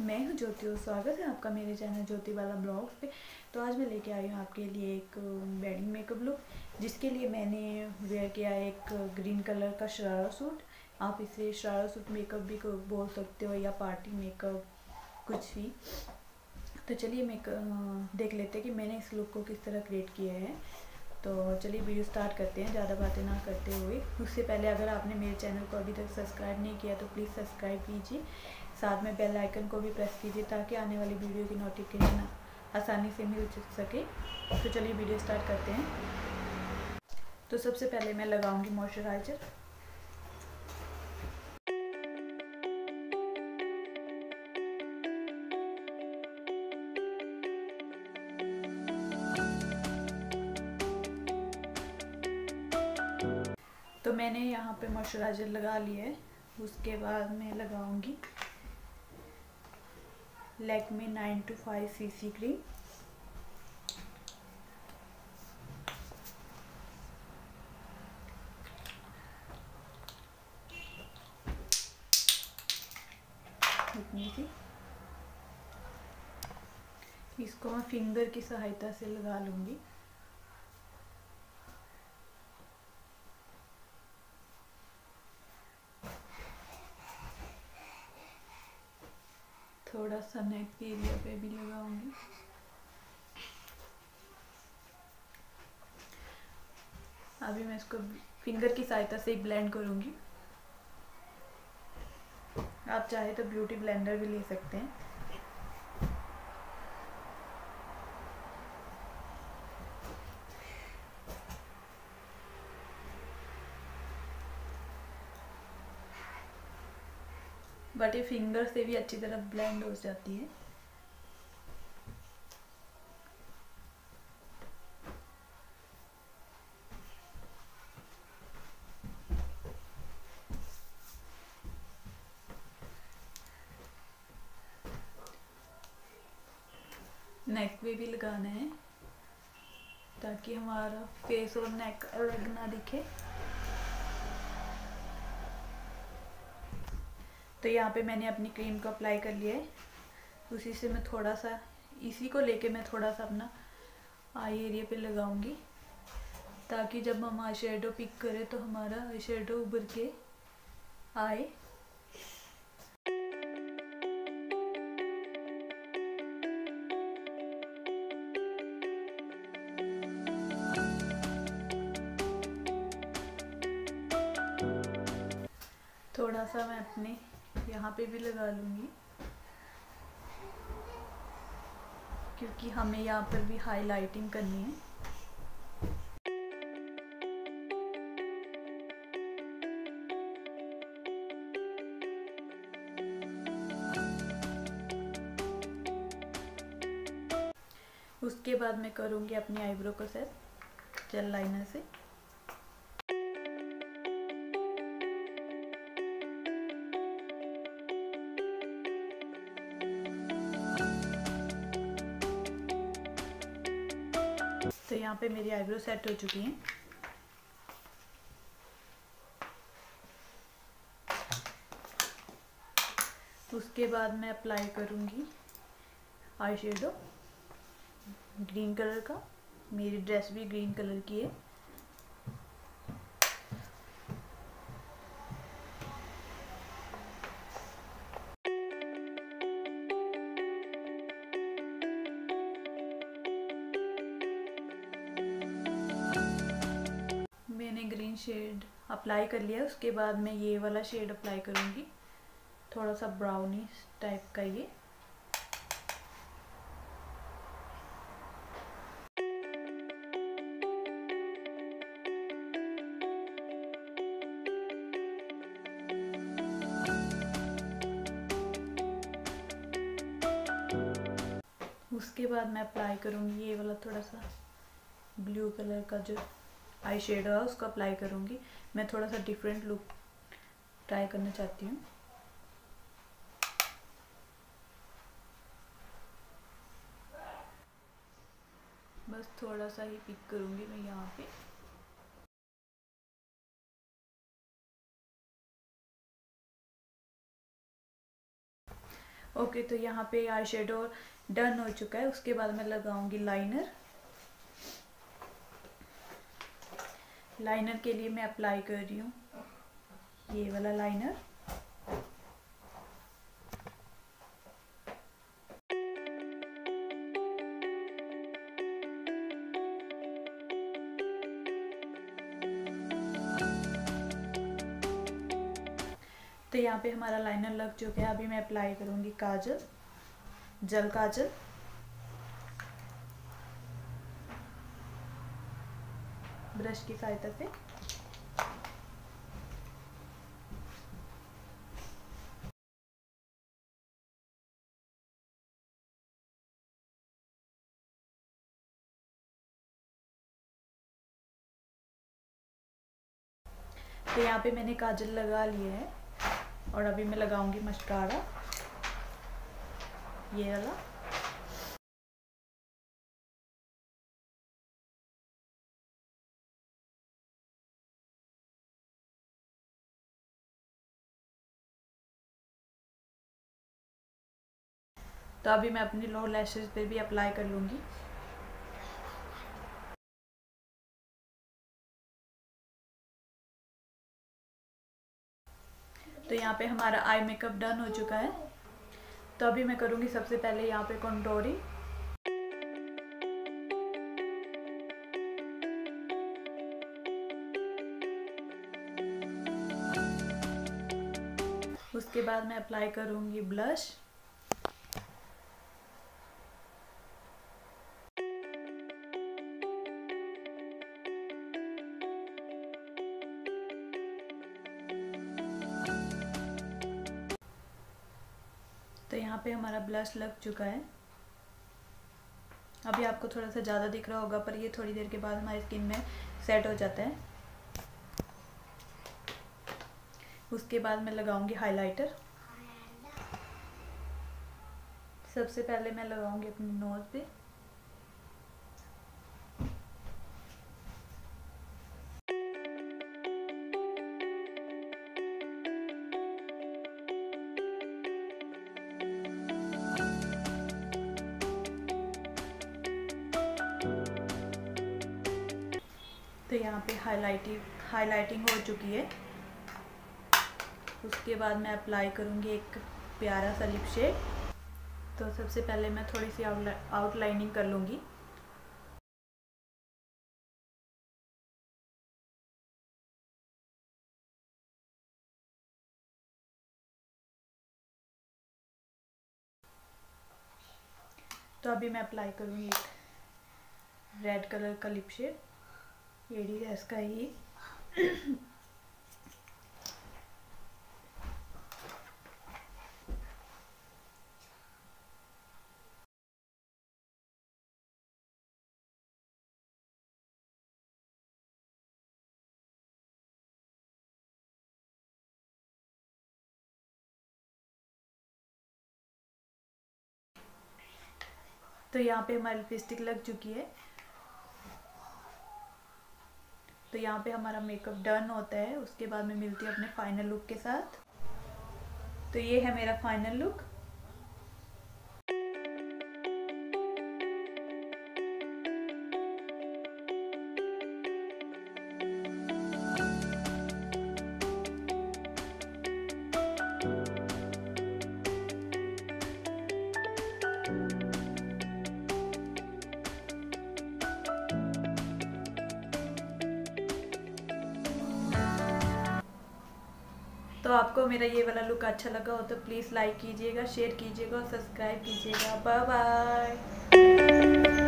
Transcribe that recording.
मैं हूं ज्योति और स्वागत है आपका मेरे चैनल ज्योति वाला ब्लॉग पे। तो आज मैं लेके आई हूं आपके लिए एक वेडिंग मेकअप लुक, जिसके लिए मैंने वेयर किया है एक ग्रीन कलर का शरारा सूट। आप इसे शरारा सूट मेकअप भी बोल सकते हो या पार्टी मेकअप, कुछ भी। तो चलिए देख लेते हैं कि मैंने इस लुक को किस तरह क्रिएट किया है। तो चलिए वीडियो स्टार्ट करते हैं ज़्यादा बातें ना करते हुए। उससे पहले अगर आपने मेरे चैनल को अभी तक सब्सक्राइब नहीं किया तो प्लीज़ सब्सक्राइब कीजिए, साथ में बेल आइकन को भी प्रेस कीजिए ताकि आने वाली वीडियो की नोटिफिकेशन आसानी से मिल सके। तो चलिए वीडियो स्टार्ट करते हैं। तो सबसे पहले मैं लगाऊंगी मॉइस्चराइज़र। तो मैंने यहाँ पे मॉइस्चराइज़र लगा लिया है। उसके बाद मैं लगाऊंगी लैक्मे 925 सीसी क्रीम। इतनी सी, इसको मैं फिंगर की सहायता से लगा लूंगी। थोड़ा सा नेक के एरिया पे भी लगाऊंगी। अभी मैं इसको फिंगर की सहायता से ब्लेंड करूंगी। आप चाहे तो ब्यूटी ब्लेंडर भी ले सकते हैं। बट ये फिंगर से भी अच्छी तरह ब्लेंड हो जाती है। नेक पे भी लगाना है ताकि हमारा फेस और नेक अलग ना दिखे। तो यहाँ पे मैंने अपनी क्रीम को अप्लाई कर लिया है। उसी से मैं थोड़ा सा, इसी को लेके मैं थोड़ा सा अपना आई एरिया पे लगाऊंगी, ताकि जब हम आई शेडो पिक करें तो हमारा आई शेडो उभर के आए। थोड़ा सा मैं अपने यहाँ पे भी लगा लूँगी, क्योंकि हमें यहाँ पर भी हाईलाइटिंग करनी है। उसके बाद मैं करूँगी अपनी आईब्रो को सेट जेल लाइनर से। तो यहाँ पे मेरी आईब्रो सेट हो चुकी हैं। उसके बाद मैं अप्लाई करूँगी आई शेडो ग्रीन कलर का। मेरी ड्रेस भी ग्रीन कलर की है। मैंने ग्रीन शेड अप्लाई कर लिया। उसके बाद मैं ये वाला शेड अप्लाई करूँगी, थोड़ा सा ब्राउनी टाइप का ये। उसके बाद मैं अप्लाई करूँगी ये वाला थोड़ा सा ब्लू कलर का जो आई शेडो है, उसको अप्लाई करूँगी। मैं थोड़ा सा डिफरेंट लुक ट्राई करना चाहती हूँ। बस थोड़ा सा ही पिक करूँगी मैं यहाँ पे। ओके, तो यहाँ पे आई शेडो डन हो चुका है। उसके बाद मैं लगाऊंगी लाइनर। लाइनर के लिए मैं अप्लाई कर रही हूँ ये वाला लाइनर। तो यहाँ पे हमारा लाइनर लग चुका है। अभी मैं अप्लाई करूँगी काजल, जल काजल। ब्रश की सहायता से। तो यहाँ पे मैंने काजल लगा लिया है और अभी मैं लगाऊंगी मस्कारा, ये वाला। तो अभी मैं अपनी लोअर लैशेस पे भी अप्लाई कर लूँगी। तो यहाँ पे हमारा आई मेकअप डन हो चुका है। तो अभी मैं करूँगी सबसे पहले यहाँ पे कंटूरिंग। उसके बाद मैं अप्लाई करूँगी ब्लश। तो यहाँ पे हमारा ब्लश लग चुका है। अभी आपको थोड़ा सा ज़्यादा दिख रहा होगा, पर ये थोड़ी देर के बाद हमारी स्किन में सेट हो जाता है। उसके बाद मैं लगाऊंगी हाइलाइटर। सबसे पहले मैं लगाऊंगी अपनी नोज पे। तो यहाँ पे हाइलाइटिंग हो चुकी है। उसके बाद मैं अप्लाई करूँगी एक प्यारा सा लिप शेड। तो सबसे पहले मैं थोड़ी सी आउटलाइनिंग कर लूँगी। तो अभी मैं अप्लाई करूँगी एक रेड कलर का लिप शेड, एडीएस का ही। तो यहाँ पे हमारी लिपस्टिक लग चुकी है। तो यहाँ पे हमारा मेकअप डन होता है। उसके बाद मैं मिलती हूँ अपने फाइनल लुक के साथ। तो ये है मेरा फाइनल लुक। तो आपको मेरा ये वाला लुक अच्छा लगा हो तो प्लीज़ लाइक कीजिएगा, शेयर कीजिएगा और सब्सक्राइब कीजिएगा। Bye bye.